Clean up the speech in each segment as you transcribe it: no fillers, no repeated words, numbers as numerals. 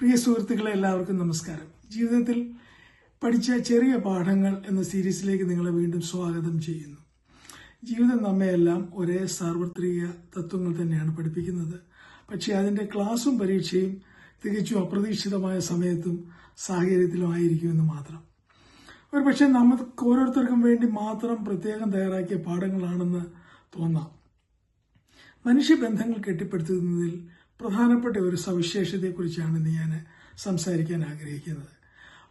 പ്രിയ സുഹൃത്തുക്കളെ, എല്ലാവർക്കും നമസ്കാരം. ജീവിതത്തിൽ പഠിച്ച ചെറിയ പാഠങ്ങൾ എന്ന സീരീസിലേക്ക് നിങ്ങളെ വീണ്ടും സ്വാഗതം ചെയ്യുന്നു. ജീവിതം നമ്മയെല്ലാം ഒരേ സാർവത്രിക തത്വങ്ങൾ തന്നെയാണ് പഠിപ്പിക്കുന്നത്. പക്ഷേ അതിന്റെ ക്ലാസും പരീക്ഷയും തികച്ചും അപ്രതീക്ഷിതമായ സമയത്തും സാഹചര്യത്തിലും ആയിരിക്കുമെന്ന് മാത്രം. ഒരു പക്ഷേ നമുക്ക് ഓരോരുത്തർക്കും വേണ്ടി മാത്രം പ്രത്യേകം തയ്യാറാക്കിയ പാഠങ്ങളാണെന്ന് തോന്നാം. മനുഷ്യബന്ധങ്ങൾ കെട്ടിപ്പടുത്തുന്നതിൽ പ്രധാനപ്പെട്ട ഒരു സവിശേഷതയെക്കുറിച്ചാണ് ഇന്ന് ഞാൻ സംസാരിക്കാൻ ആഗ്രഹിക്കുന്നത്.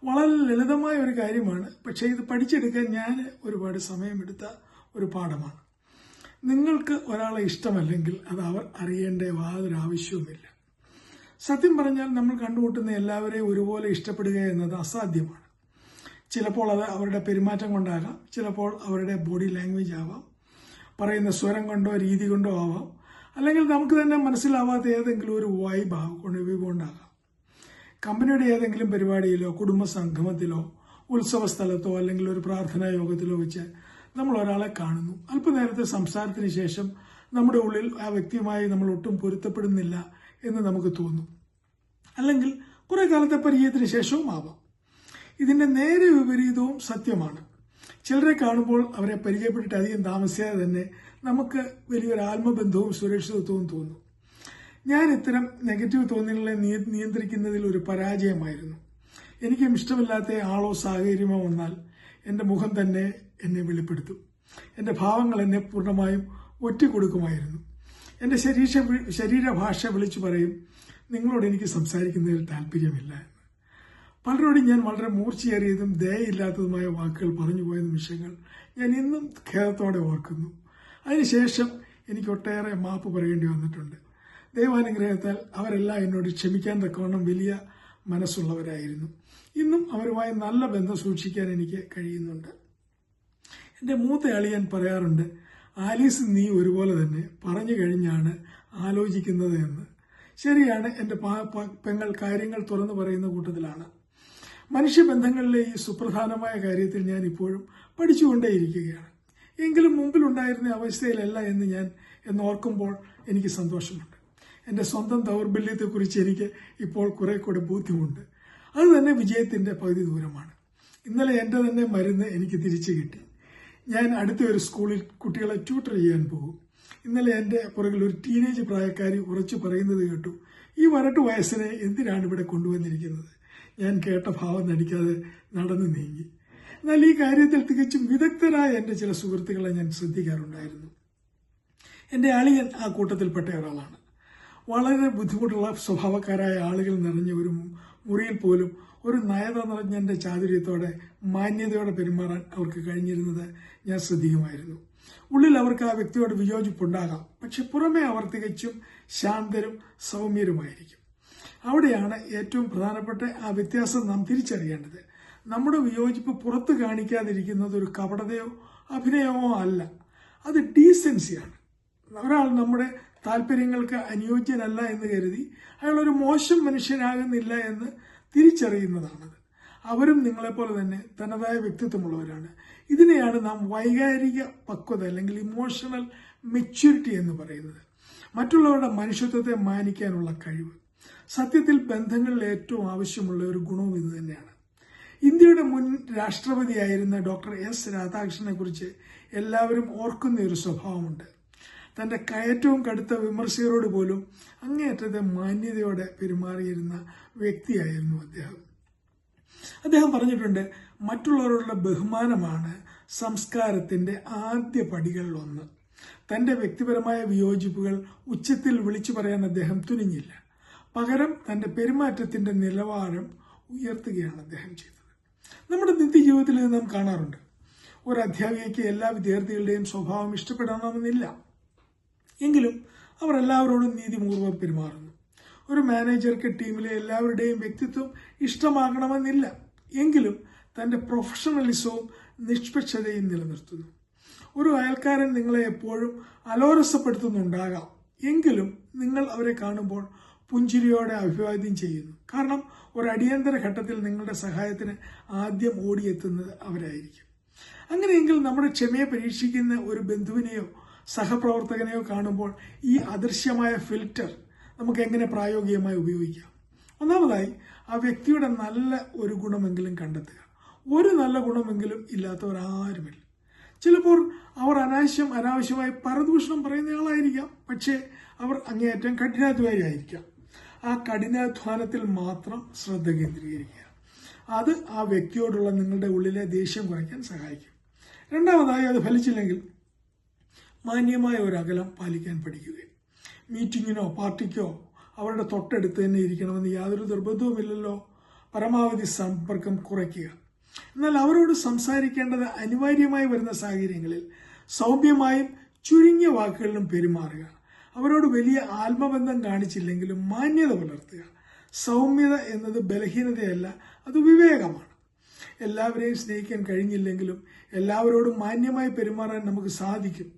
വളരെ ലളിതമായ ഒരു കാര്യമാണ്, പക്ഷേ ഇത് പഠിച്ചെടുക്കാൻ ഞാൻ ഒരുപാട് സമയമെടുത്ത ഒരു പാഠമാണ്. നിങ്ങൾക്ക് ഒരാളെ ഇഷ്ടമല്ലെങ്കിൽ അത് അവർ അറിയേണ്ട യാതൊരു ആവശ്യവുമില്ല. സത്യം പറഞ്ഞാൽ നമ്മൾ കണ്ടുമുട്ടുന്ന എല്ലാവരെയും ഒരുപോലെ ഇഷ്ടപ്പെടുക എന്നത് അസാധ്യമാണ്. ചിലപ്പോൾ അത് അവരുടെ പെരുമാറ്റം കൊണ്ടാകാം, ചിലപ്പോൾ അവരുടെ ബോഡി ലാംഗ്വേജ് ആവാം, പറയുന്ന സ്വരം കൊണ്ടോ രീതി കൊണ്ടോ ആവാം, അല്ലെങ്കിൽ നമുക്ക് തന്നെ മനസ്സിലാവാത്ത ഏതെങ്കിലും ഒരു വൈബ് കൊണ്ടാകാം. കമ്പനിയുടെ ഏതെങ്കിലും പരിപാടിയിലോ കുടുംബ സംഗമത്തിലോ ഉത്സവ സ്ഥലത്തോ അല്ലെങ്കിൽ ഒരു പ്രാർത്ഥനാ യോഗത്തിലോ വെച്ച് നമ്മൾ ഒരാളെ കാണുന്നു. അല്പനേരത്തെ സംസാരത്തിന് ശേഷം നമ്മുടെ ഉള്ളിൽ ആ വ്യക്തിയുമായി നമ്മൾ ഒട്ടും പൊരുത്തപ്പെടുന്നില്ല എന്ന് നമുക്ക് തോന്നും. അല്ലെങ്കിൽ കുറെ കാലത്തെ പരിചയത്തിന് ശേഷവും ആവാം. ഇതിന്റെ നേരെ വിപരീതവും സത്യമാണ്. ചിലരെ കാണുമ്പോൾ അവരെ പരിചയപ്പെട്ടിട്ട് അധികം താമസിയാതെ തന്നെ നമുക്ക് വലിയൊരു ആത്മബന്ധവും സുരക്ഷിതത്വവും തോന്നും. ഞാൻ ഇത്തരം നെഗറ്റീവ് തോന്നലുകളെ നിയന്ത്രിക്കുന്നതിൽ ഒരു പരാജയമായിരുന്നു. എനിക്കും ഇഷ്ടമില്ലാത്ത ആളോ സാഹചര്യമോ വന്നാൽ എൻ്റെ മുഖം തന്നെ എന്നെ വെളിപ്പെടുത്തും. എൻ്റെ ഭാവങ്ങൾ എന്നെ പൂർണ്ണമായും ഒറ്റിക്കൊടുക്കുമായിരുന്നു. എൻ്റെ ശരീരഭാഷ വിളിച്ചു പറയും, നിങ്ങളോട് എനിക്ക് സംസാരിക്കുന്നതിൽ താല്പര്യമില്ല എന്ന്. പലരോടും ഞാൻ വളരെ മൂർച്ചയേറിയതും ദയയില്ലാത്തതുമായ വാക്കുകൾ പറഞ്ഞു പോയ നിമിഷങ്ങൾ ഞാൻ ഇന്നും ഖേദത്തോടെ ഓർക്കുന്നു. അതിനുശേഷം എനിക്ക് ഒട്ടേറെ മാപ്പ് പറയേണ്ടി വന്നിട്ടുണ്ട്. ദൈവാനുഗ്രഹത്താൽ അവരെല്ലാം എന്നോട് ക്ഷമിക്കാൻ തക്കവണ്ണം വലിയ മനസ്സുള്ളവരായിരുന്നു. ഇന്നും അവരുമായി നല്ല ബന്ധം സൂക്ഷിക്കാൻ എനിക്ക് കഴിയുന്നുണ്ട്. എൻ്റെ മൂത്ത അളിയൻ പറയാറുണ്ട്, ആലീസ് നീ ഒരുപോലെ തന്നെ പറഞ്ഞു കഴിഞ്ഞാണ് ആലോചിക്കുന്നത് എന്ന്. ശരിയാണ്, എൻ്റെ പെങ്ങൾ കാര്യങ്ങൾ തുറന്നു പറയുന്ന കൂട്ടത്തിലാണ്. മനുഷ്യബന്ധങ്ങളിലെ ഈ സുപ്രധാനമായ കാര്യത്തിൽ ഞാൻ ഇപ്പോഴും പഠിച്ചുകൊണ്ടേയിരിക്കുകയാണ്. എങ്കിലും മുമ്പിലുണ്ടായിരുന്ന അവസ്ഥയിലല്ല എന്ന് ഓർക്കുമ്പോൾ എനിക്ക് സന്തോഷമുണ്ട്. എൻ്റെ സ്വന്തം ദൗർബല്യത്തെക്കുറിച്ച് എനിക്ക് ഇപ്പോൾ കുറെ കൂടെ ബോധ്യമുണ്ട്. അത് തന്നെ വിജയത്തിന്റെ പകുതി ദൂരമാണ്. ഇന്നലെ എൻ്റെ തന്നെ മരുന്ന് എനിക്ക് തിരിച്ചു കിട്ടി. ഞാൻ അടുത്ത ഒരു സ്കൂളിൽ കുട്ടികളെ ട്യൂട്ടർ ചെയ്യാൻ പോകും. ഇന്നലെ എൻ്റെ പുറകിൽ ഒരു ടീനേജ് പ്രായക്കാരി ഉറച്ചു പറയുന്നത് കേട്ടു, ഈ വരട്ടു വയസ്സിനെ എന്തിനാണ് ഇവിടെ കൊണ്ടുവന്നിരിക്കുന്നത്? ഞാൻ കേട്ട ഭാവം നടിക്കാതെ നടന്നു നീങ്ങി. എന്നാൽ ഈ കാര്യത്തിൽ തികച്ചും വിദഗ്ധരായ എൻ്റെ ചില സുഹൃത്തുക്കളെ ഞാൻ ശ്രദ്ധിക്കാറുണ്ടായിരുന്നു. എൻ്റെ അളിയൻ ആ കൂട്ടത്തിൽപ്പെട്ട ഒരാളാണ്. വളരെ ബുദ്ധിമുട്ടുള്ള സ്വഭാവക്കാരായ ആളുകൾ നിറഞ്ഞ ഒരു മുറിയിൽ പോലും ഒരു നയതന്ത്രജ്ഞന്റെ ചാതുര്യത്തോടെ മാന്യതയോടെ പെരുമാറാൻ അവർക്ക് കഴിഞ്ഞിരുന്നത് ഞാൻ ശ്രദ്ധിക്കുമായിരുന്നു. ഉള്ളിൽ അവർക്ക് ആ വ്യക്തിയോട് വിയോജിപ്പുണ്ടാകാം, പക്ഷെ പുറമെ അവർ തികച്ചും ശാന്തരും സൗമ്യരുമായിരിക്കും. അവിടെയാണ് ഏറ്റവും പ്രധാനപ്പെട്ട ആ വ്യത്യാസം നാം തിരിച്ചറിയേണ്ടത്. നമ്മുടെ വിയോജിപ്പ് പുറത്ത് കാണിക്കാതിരിക്കുന്നത് ഒരു കപടതയോ അഭിനയമോ അല്ല, അത് ഡീസൻസിയാണ്. ഒരാൾ നമ്മുടെ താല്പര്യങ്ങൾക്ക് അനുയോജ്യനല്ല എന്ന് കരുതി അയാൾ ഒരു മോശം മനുഷ്യനാകുന്നില്ല എന്ന് തിരിച്ചറിയുന്നതാണത്. അവരും നിങ്ങളെപ്പോലെ തന്നെ തനതായ വ്യക്തിത്വമുള്ളവരാണ്. ഇതിനെയാണ് നാം വൈകാരിക പക്വത അല്ലെങ്കിൽ ഇമോഷണൽ മെച്യൂരിറ്റി എന്ന് പറയുന്നത്. മറ്റുള്ളവരുടെ മനുഷ്യത്വത്തെ മാനിക്കാനുള്ള കഴിവ്. സത്യത്തിൽ ബന്ധങ്ങളിൽ ഏറ്റവും ആവശ്യമുള്ള ഒരു ഗുണവും ഇത് തന്നെയാണ്. ഇന്ത്യയുടെ മുൻ രാഷ്ട്രപതിയായിരുന്ന ഡോക്ടർ എസ് രാധാകൃഷ്ണനെ കുറിച്ച് എല്ലാവരും ഓർക്കുന്ന ഒരു സ്വഭാവമുണ്ട്. തന്റെ കയറ്റവും കടുത്ത വിമർശകരോട് പോലും അങ്ങേയറ്റത്തെ മാന്യതയോടെ പെരുമാറിയിരുന്ന വ്യക്തിയായിരുന്നു അദ്ദേഹം. അദ്ദേഹം പറഞ്ഞിട്ടുണ്ട്, മറ്റുള്ളവരോടുള്ള ബഹുമാനമാണ് സംസ്കാരത്തിന്റെ ആദ്യ പടികളിലൊന്ന്. തന്റെ വ്യക്തിപരമായ വിയോജിപ്പുകൾ ഉച്ചത്തിൽ വിളിച്ചു പറയാൻ അദ്ദേഹം തുനിഞ്ഞില്ല. പകരം തന്റെ പെരുമാറ്റത്തിന്റെ നിലവാരം ഉയർത്തുകയാണ് അദ്ദേഹം ചെയ്തത്. നമ്മുടെ നിത്യജീവിതത്തിൽ ഇത് നാം കാണാറുണ്ട്. ഒരു അധ്യാപികയ്ക്ക് എല്ലാ വിദ്യാർത്ഥികളുടെയും സ്വഭാവം ഇഷ്ടപ്പെടണമെന്നില്ല, എങ്കിലും അവർ എല്ലാവരോടും നീതിപൂർവ്വം പെരുമാറുന്നു. ഒരു മാനേജർക്ക് ടീമിലെ എല്ലാവരുടെയും വ്യക്തിത്വം ഇഷ്ടമാകണമെന്നില്ല, എങ്കിലും തന്റെ പ്രൊഫഷണലിസവും നിഷ്പക്ഷതയും നിലനിർത്തുന്നു. ഒരു അയൽക്കാരൻ നിങ്ങളെ എപ്പോഴും അലോരസപ്പെടുത്തുന്നുണ്ടാകാം, എങ്കിലും നിങ്ങൾ അവരെ കാണുമ്പോൾ പുഞ്ചിരിയോടെ അഭിവാദ്യം ചെയ്യുന്നു. കാരണം ഒരു അടിയന്തര ഘട്ടത്തിൽ നിങ്ങളുടെ സഹായത്തിന് ആദ്യം ഓടിയെത്തുന്നത് അവരായിരിക്കും. അങ്ങനെയെങ്കിൽ നമ്മുടെ ക്ഷമയെ പരീക്ഷിക്കുന്ന ഒരു ബന്ധുവിനെയോ സഹപ്രവർത്തകനെയോ കാണുമ്പോൾ ഈ അദൃശ്യമായ ഫിൽറ്റർ നമുക്ക് എങ്ങനെ പ്രായോഗികമായി ഉപയോഗിക്കാം? ഒന്നാമതായി ആ വ്യക്തിയുടെ നല്ല ഒരു ഗുണമെങ്കിലും കണ്ടെത്തുക. ഒരു നല്ല ഗുണമെങ്കിലും ഇല്ലാത്തവരാരുമില്ല. ചിലപ്പോൾ അവർ അനാവശ്യമായി പരദൂഷണം പറയുന്നയാളായിരിക്കാം. പക്ഷേ അവർ അങ്ങേയറ്റം കഠിനാധ്വാനി ആയിരിക്കാം. ആ കഠിനാധ്വാനത്തിൽ മാത്രം ശ്രദ്ധ കേന്ദ്രീകരിക്കുക. അത് ആ വ്യക്തിയോടുള്ള നിങ്ങളുടെ ഉള്ളിലെ ദേഷ്യം കുറയ്ക്കാൻ സഹായിക്കും. രണ്ടാമതായി, അത് ഫലിച്ചില്ലെങ്കിൽ മാന്യമായ ഒരു അകലം പാലിക്കാൻ പഠിക്കുക. മീറ്റിങ്ങിനോ പാർട്ടിക്കോ അവരുടെ തൊട്ടടുത്ത് തന്നെ ഇരിക്കണമെന്ന് യാതൊരു നിർബന്ധവുമില്ലല്ലോ. പരമാവധി സമ്പർക്കം കുറയ്ക്കുക. എന്നാൽ അവരോട് സംസാരിക്കേണ്ടത് അനിവാര്യമായി വരുന്ന സാഹചര്യങ്ങളിൽ സൗമ്യമായും ചുരുങ്ങിയ വാക്കുകളിലും പെരുമാറുക. അവരോട് വലിയ ആത്മബന്ധം കാണിച്ചില്ലെങ്കിലും മാന്യത പുലർത്തുക. സൗമ്യത എന്നത് ബലഹീനതയല്ല, അത് വിവേകമാണ്. എല്ലാവരെയും സ്നേഹിക്കാൻ കഴിഞ്ഞില്ലെങ്കിലും എല്ലാവരോടും മാന്യമായി പെരുമാറാൻ നമുക്ക് സാധിക്കും.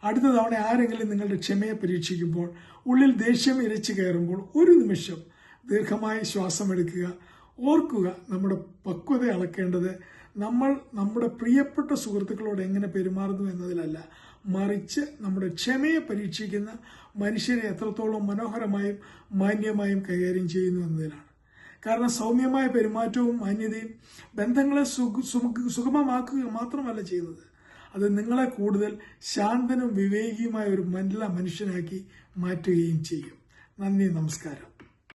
അടുത്ത തവണ ആരെങ്കിലും നിങ്ങളുടെ ക്ഷമയെ പരീക്ഷിക്കുമ്പോൾ, ഉള്ളിൽ ദേഷ്യം ഇരച്ചു കയറുമ്പോൾ ഒരു നിമിഷം ദീർഘമായി ശ്വാസമെടുക്കുക. ഓർക്കുക, നമ്മുടെ പക്വത അളക്കേണ്ടത് നമ്മൾ നമ്മുടെ പ്രിയപ്പെട്ട സുഹൃത്തുക്കളോട് എങ്ങനെ പെരുമാറുന്നു എന്നതിലല്ല, മറിച്ച് നമ്മുടെ ക്ഷമയെ പരീക്ഷിക്കുന്ന മനുഷ്യരെ എത്രത്തോളം മനോഹരമായും മാന്യമായും കൈകാര്യം ചെയ്യുന്നു എന്നതിലാണ്. കാരണം സൗമ്യമായ പെരുമാറ്റവും മാന്യതയും ബന്ധങ്ങളെ സുഗമമാക്കുക മാത്രമല്ല ചെയ്യുന്നത്, അത് നിങ്ങളെ കൂടുതൽ ശാന്തനും വിവേകിയുമായ ഒരു നല്ല മനുഷ്യനാക്കി മാറ്റുകയും ചെയ്യും. നന്ദി, നമസ്കാരം.